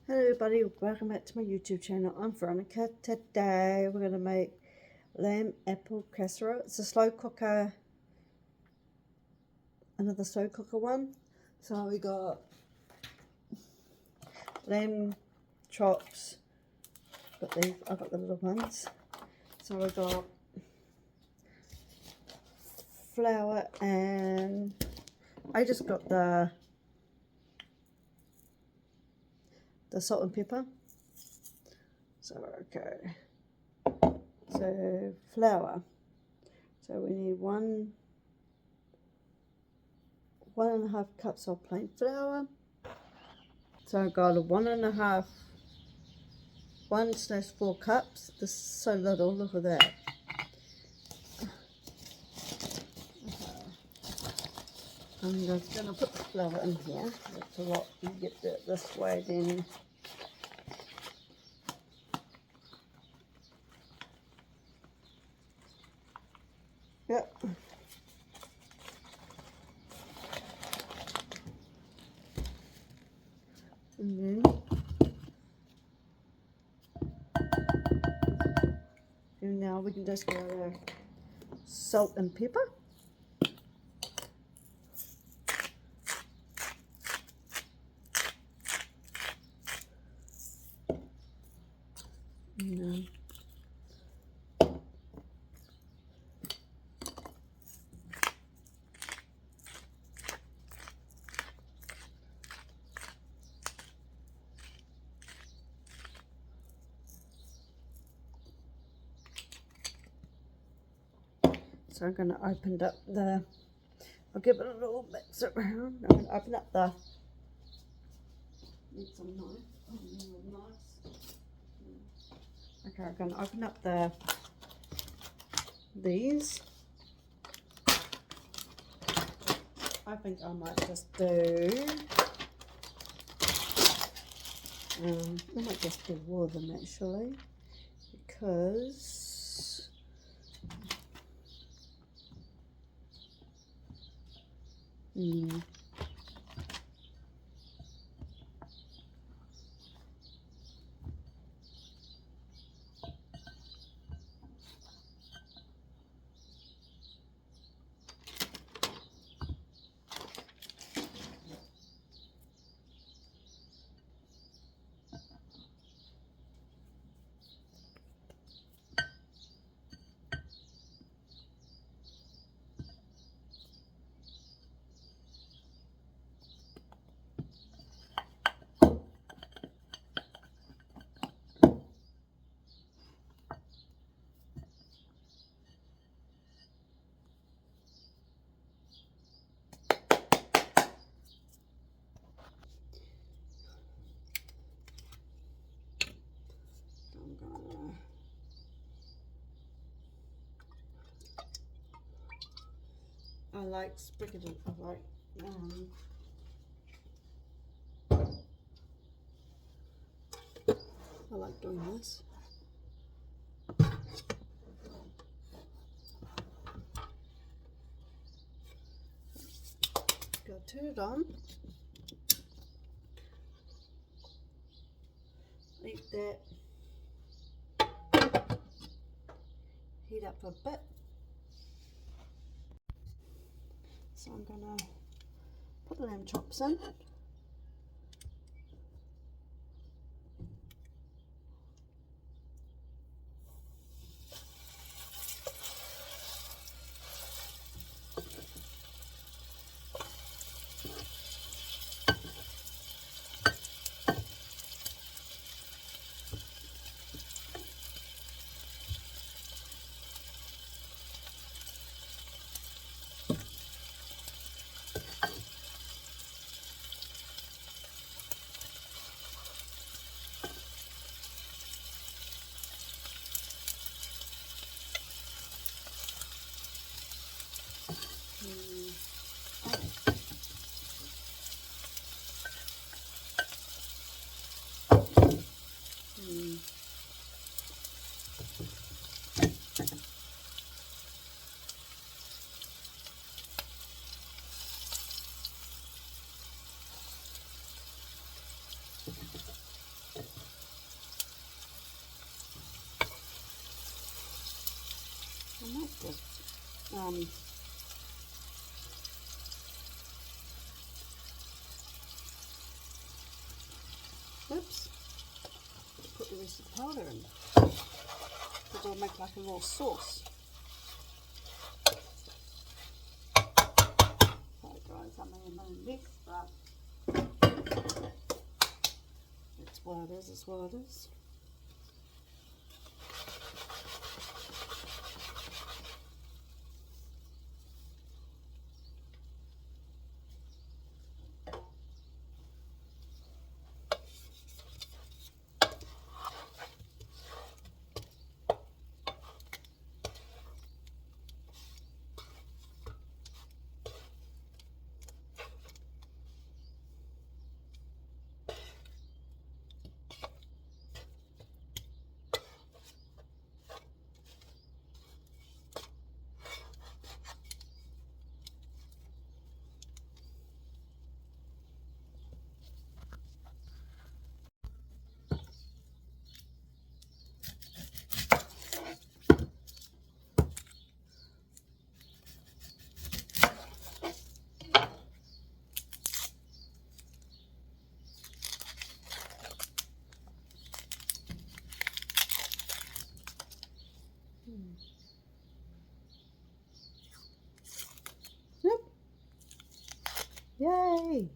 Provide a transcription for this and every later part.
Hello everybody, welcome back to my YouTube channel. I'm Veronica. Today we're going to make lamb apple casserole. It's a slow cooker, another slow cooker one. So we got lamb chops, I've got the little ones. So we got flour and I just got the salt and pepper. So okay, so flour, so we need one and a half cups of plain flour. So I got a 1/4 cups. This is so little, look at that. I'm just going to put the flour in here. That's a lot. You get it this way then. Yep. And now we can just go our salt and pepper. So I'm going to open up I'll give it a little mix around. I'm going to open up need some knife. Okay, I'm going to open up these. I think I might just do, I might just do all of them actually, because I like sprinkling. I like doing this. Go turn it on. Leave that heat up a bit. So I'm going to put the lamb chops in. oops, put the rest of the powder in, because I'll make like a raw sauce. Okay guys, I may have known this, but it's what it is, it's what it is. Yep. Yay!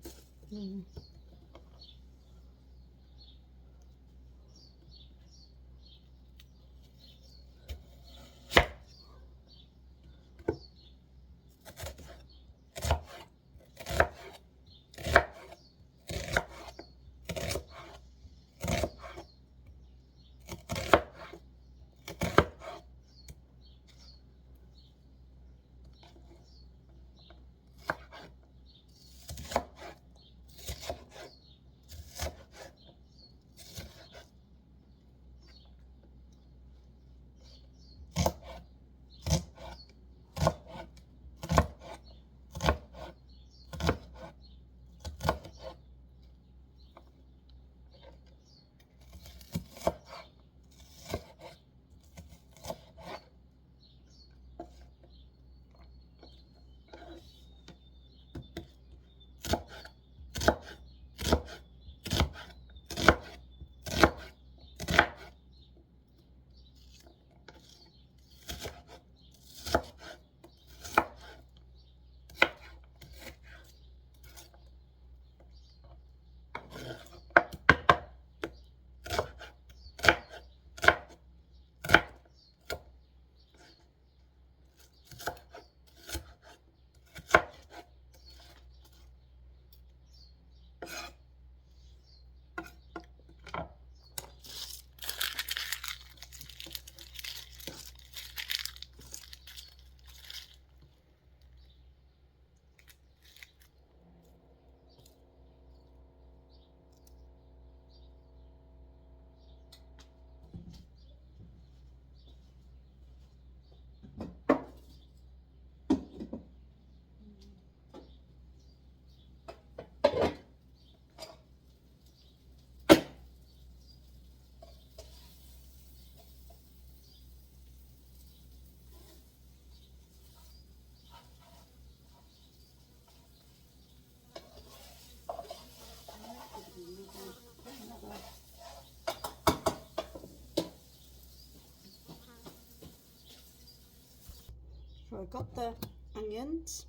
So I've got the onions.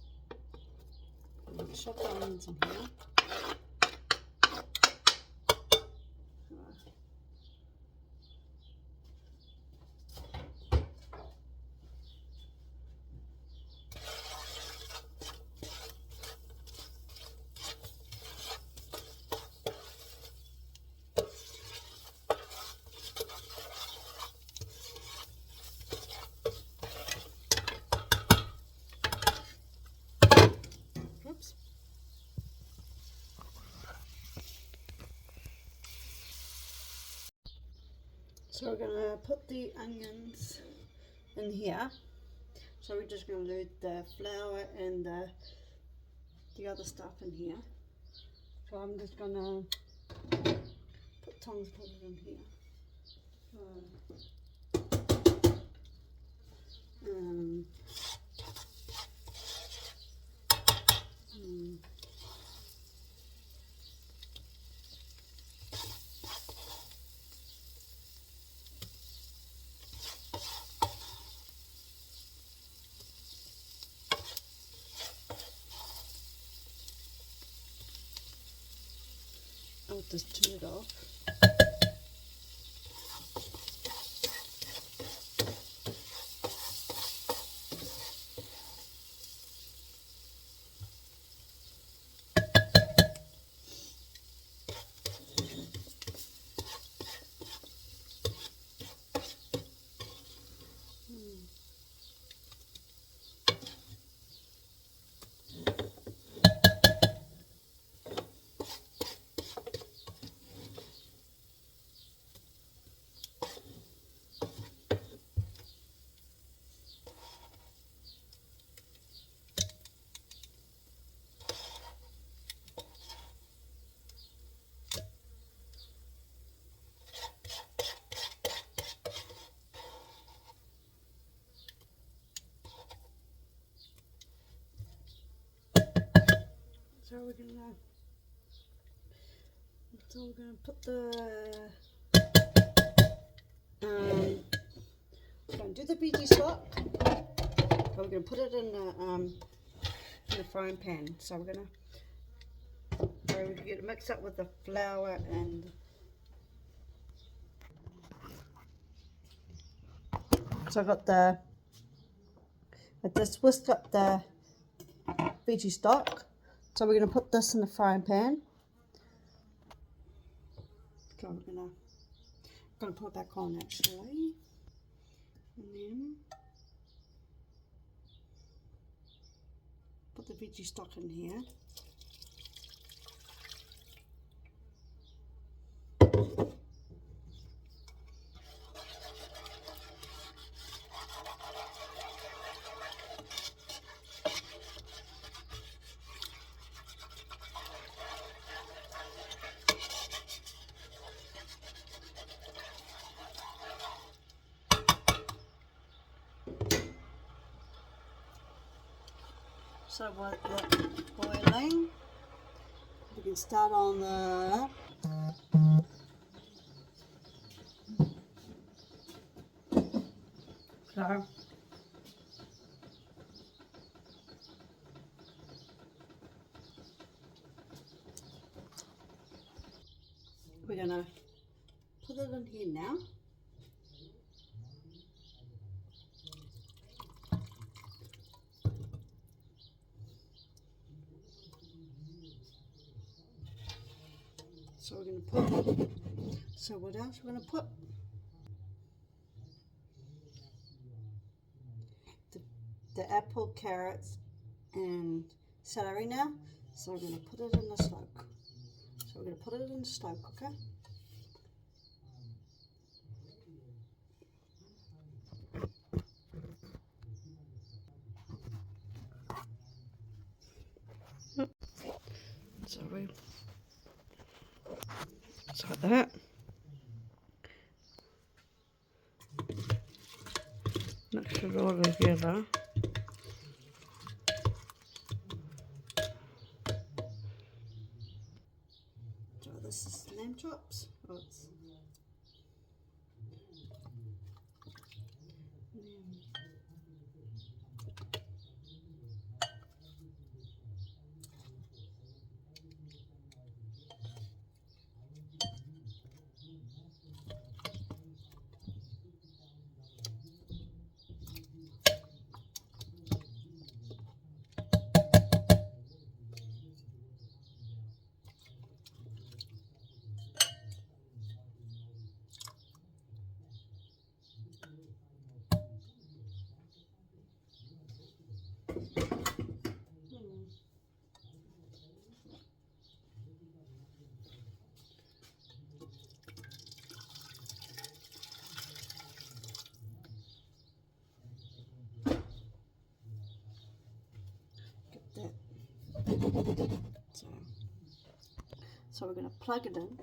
I'm going to shove the onions in here. Oops. So we're going to put the onions in here. So we're just going to load the flour and the other stuff in here. So I'm just going to put tongs, put it in here. I'll just turn it off. So we're gonna put the we're gonna do the veggie stock, but we're gonna put it in the frying pan. So we're gonna get it mixed up with the flour and so I just whisked up the veggie stock. So we're going to put this in the frying pan. So we're going to put it back on actually, and then put the veggie stock in here. So while that's boiling, we can start on the so we're gonna put it in here now. So we're gonna put, so what else we're gonna put? The apple, carrots, and celery now. So we're gonna put it in the stoke. So we're gonna put it in the stoke, okay? So like that. Mix it all together. So this is lamb chops. Oh, it's get that. So we're going to plug it in.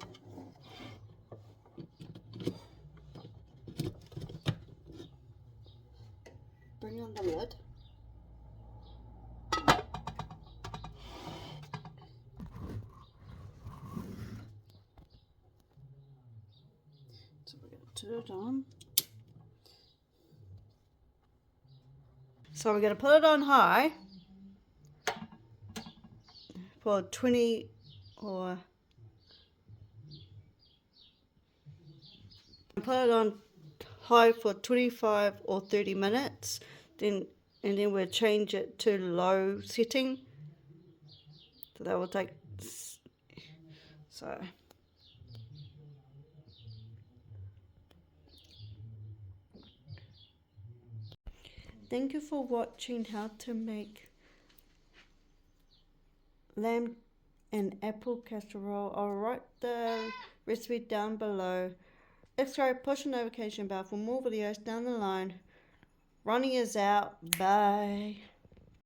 Bring on the lid. So we're going to turn it on. So we're going to put it on high for 20 or put it on high for 25 or 30 minutes, and then we'll change it to low setting. So that will take, so thank you for watching how to make lamb and apple casserole. I'll write the recipe down below. Subscribe, push the notification bell for more videos down the line. Ronnie is out. Bye.